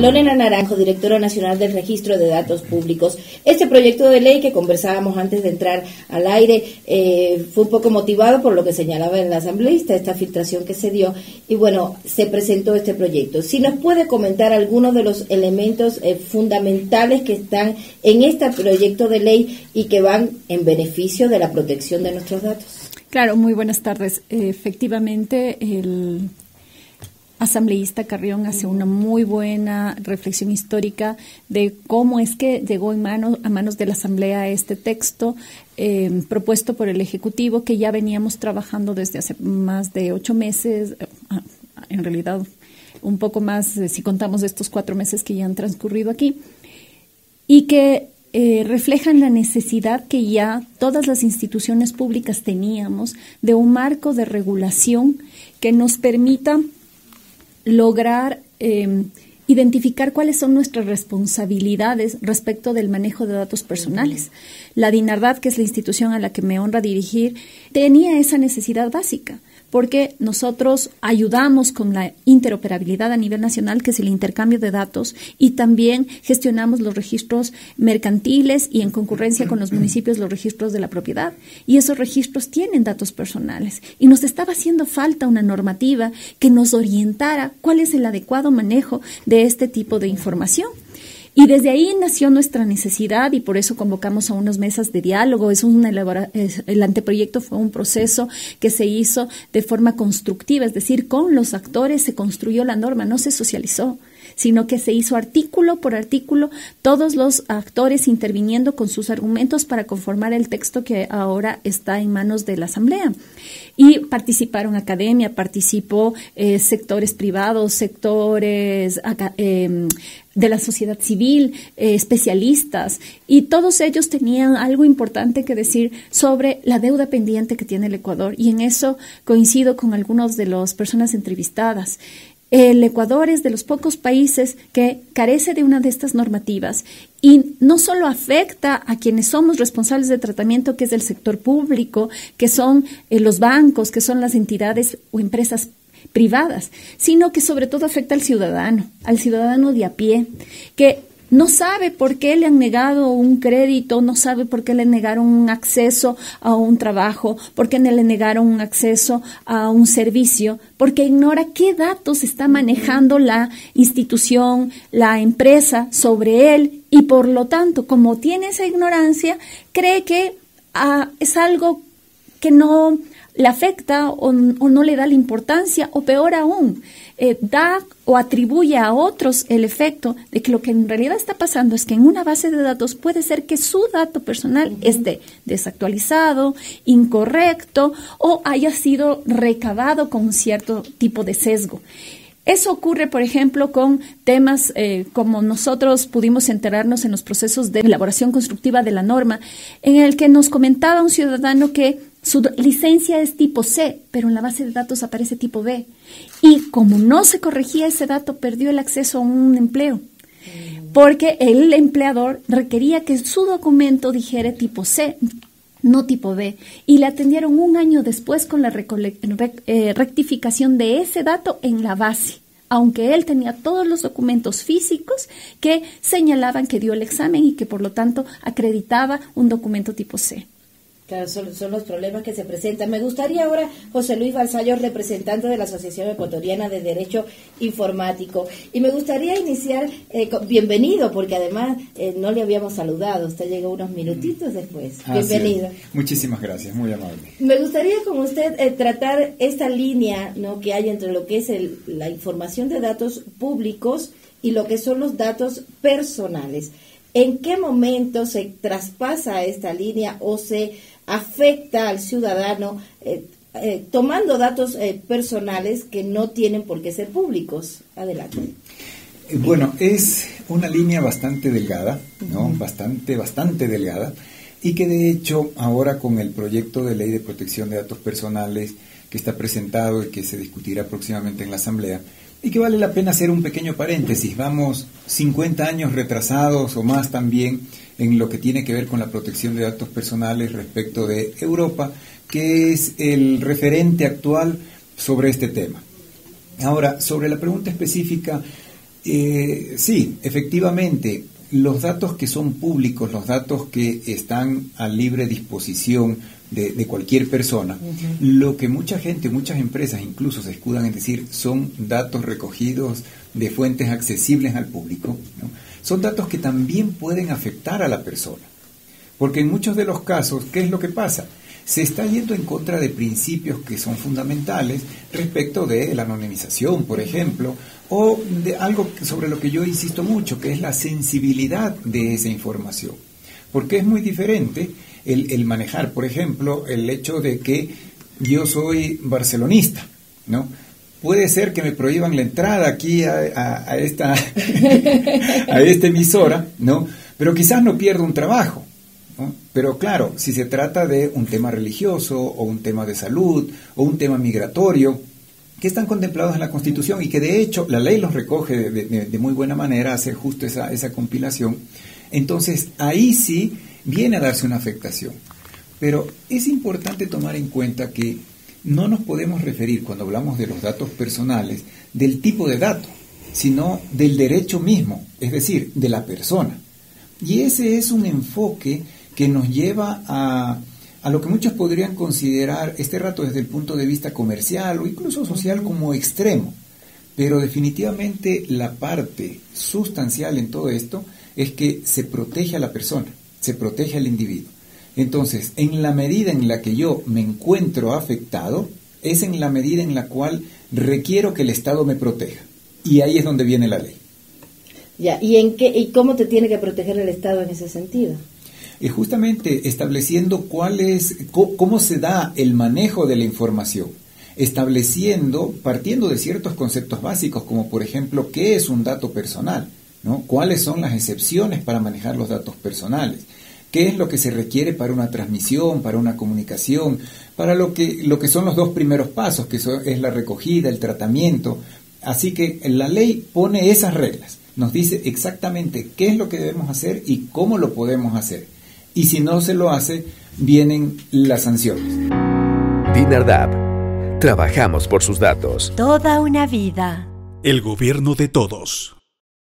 Lorena Naranjo, directora nacional del Registro de Datos Públicos. Este proyecto de ley que conversábamos antes de entrar al aire fue un poco motivado por lo que señalaba el asambleísta, esta filtración que se dio, y bueno, se presentó este proyecto. Si nos puede comentar algunos de los elementos fundamentales que están en este proyecto de ley y que van en beneficio de la protección de nuestros datos. Claro, muy buenas tardes. Efectivamente, el asambleísta Carrión hace una muy buena reflexión histórica de cómo es que llegó a manos de la Asamblea este texto propuesto por el Ejecutivo, que ya veníamos trabajando desde hace más de 8 meses, en realidad un poco más si contamos estos 4 meses que ya han transcurrido aquí, y que reflejan la necesidad que ya todas las instituciones públicas teníamos de un marco de regulación que nos permita lograr identificar cuáles son nuestras responsabilidades respecto del manejo de datos personales. La DINARDAT, que es la institución a la que me honra dirigir, tenía esa necesidad básica, porque nosotros ayudamos con la interoperabilidad a nivel nacional, que es el intercambio de datos, y también gestionamos los registros mercantiles y en concurrencia con los municipios los registros de la propiedad. Y esos registros tienen datos personales. Y nos estaba haciendo falta una normativa que nos orientara cuál es el adecuado manejo de este tipo de información. Y desde ahí nació nuestra necesidad y por eso convocamos a unas mesas de diálogo. El anteproyecto fue un proceso que se hizo de forma constructiva, es decir, con los actores se construyó la norma, no se socializó, sino que se hizo artículo por artículo, todos los actores interviniendo con sus argumentos para conformar el texto que ahora está en manos de la Asamblea. Y participaron academia, participó sectores privados, sectores de la sociedad civil, especialistas, y todos ellos tenían algo importante que decir sobre la deuda pendiente que tiene el Ecuador, y en eso coincido con algunas de las personas entrevistadas. El Ecuador es de los pocos países que carece de una de estas normativas y no solo afecta a quienes somos responsables de tratamiento, que es el sector público, que son los bancos, que son las entidades o empresas privadas, sino que sobre todo afecta al ciudadano de a pie, que no sabe por qué le han negado un crédito, no sabe por qué le negaron un acceso a un trabajo, por qué le negaron un acceso a un servicio, porque ignora qué datos está manejando la institución, la empresa sobre él, y por lo tanto, como tiene esa ignorancia, cree que es algo que no le afecta o no le da la importancia, o peor aún, da o atribuye a otros el efecto de que lo que en realidad está pasando es que en una base de datos puede ser que su dato personal esté desactualizado, incorrecto o haya sido recabado con un cierto tipo de sesgo. Eso ocurre, por ejemplo, con temas como nosotros pudimos enterarnos en los procesos de elaboración constructiva de la norma, en el que nos comentaba un ciudadano que su licencia es tipo C, pero en la base de datos aparece tipo B. Y como no se corregía ese dato, perdió el acceso a un empleo, porque el empleador requería que su documento dijera tipo C, no tipo B, y le atendieron un año después con la rectificación de ese dato en la base, aunque él tenía todos los documentos físicos que señalaban que dio el examen y que por lo tanto acreditaba un documento tipo C. Claro, son los problemas que se presentan. Me gustaría ahora, José Luis Balzayo, representante de la Asociación Ecuatoriana de Derecho Informático, y me gustaría iniciar, bienvenido, porque además no le habíamos saludado, usted llegó unos minutitos después. Bienvenido. Sí. Muchísimas gracias, muy amable. Me gustaría con usted tratar esta línea, ¿no?, que hay entre lo que es la información de datos públicos y lo que son los datos personales. ¿En qué momento se traspasa esta línea o se afecta al ciudadano tomando datos personales que no tienen por qué ser públicos? Adelante. Bueno, es una línea bastante delgada, ¿no? Bastante delgada, y que de hecho ahora con el proyecto de ley de protección de datos personales que está presentado y que se discutirá próximamente en la Asamblea, y que vale la pena hacer un pequeño paréntesis. Vamos 50 años retrasados o más también en lo que tiene que ver con la protección de datos personales respecto de Europa, que es el referente actual sobre este tema. Ahora, sobre la pregunta específica, Sí, efectivamente, los datos que son públicos, los datos que están a libre disposición de cualquier persona, lo que mucha gente, muchas empresas incluso se escudan en decir son datos recogidos de fuentes accesibles al público, ¿no? Son datos que también pueden afectar a la persona, porque en muchos de los casos, ¿qué es lo que pasa? Se está yendo en contra de principios que son fundamentales respecto de la anonimización, por ejemplo, o de algo sobre lo que yo insisto mucho, que es la sensibilidad de esa información. Porque es muy diferente el manejar, por ejemplo, el hecho de que yo soy barcelonista, ¿no? Puede ser que me prohíban la entrada aquí a esta emisora, ¿no? Pero quizás no pierdo un trabajo, ¿no? Pero claro, si se trata de un tema religioso o un tema de salud o un tema migratorio, que están contemplados en la Constitución y que de hecho la ley los recoge de muy buena manera, hacer justo esa compilación, entonces ahí sí viene a darse una afectación. Pero es importante tomar en cuenta que no nos podemos referir, cuando hablamos de los datos personales, del tipo de dato, sino del derecho mismo, es decir, de la persona. Y ese es un enfoque que nos lleva a lo que muchos podrían considerar este rato desde el punto de vista comercial o incluso social como extremo. Pero definitivamente la parte sustancial en todo esto es que se protege a la persona, se protege al individuo. Entonces, en la medida en la que yo me encuentro afectado, es en la medida en la cual requiero que el Estado me proteja. Y ahí es donde viene la ley. Ya, ¿y cómo te tiene que proteger el Estado en ese sentido? Justamente estableciendo cómo se da el manejo de la información, partiendo de ciertos conceptos básicos, como por ejemplo, ¿qué es un dato personal? ¿No? ¿Cuáles son las excepciones para manejar los datos personales? ¿Qué es lo que se requiere para una transmisión, para una comunicación, para lo que son los dos primeros pasos, que es la recogida, el tratamiento? Así que la ley pone esas reglas, nos dice exactamente qué es lo que debemos hacer y cómo lo podemos hacer. Y si no se lo hace, vienen las sanciones. DINARDAP. Trabajamos por sus datos. Toda una vida. El gobierno de todos.